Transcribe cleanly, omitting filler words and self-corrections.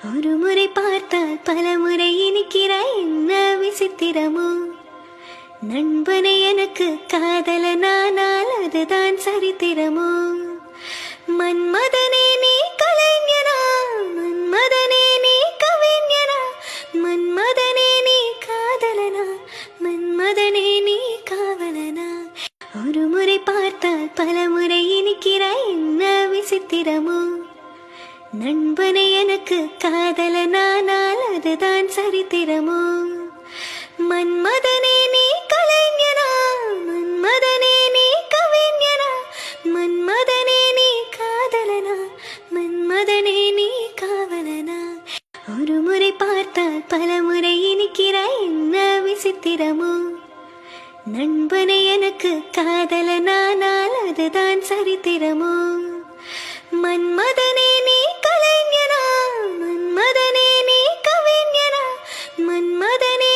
ஒரு முறை பார்த்தால் பல முறை இனிக்கிறாய், என்ன விசித்திரமோ? நண்பனை எனக்கு காதலனானால் அதுதான் சரித்திரமோ? மன்மதனே நீ கலைஞனா, மன்மதனே நீ கவிஞனா, மன்மதனே நீ காதலனா, மன்மதனே நீ காவலனா? ஒரு முறை பார்த்தால் பல முறை இனிக்கிறாய், என்ன விசித்திரமோ? நண்பனை எனக்கு காதலனானால் அதுதான் சரித்திரமோ? மன்மதனே நீ கலைஞனா, மன்மதனே நீ கவிஞனா, மன்மதனே நீ காதலனா, மன்மதனே நீ காவலனா? ஒரு முறை பார்த்தால் பல முறை இனிக்கிறாய், என்ன விசித்திரமோ? நண்பனை எனக்கு காதலனானால் அதுதான் சரித்திரமோ? மன்மதனே நீ கலைஞனா, மன்மதனே நீ கவிஞனா, மன்மதனே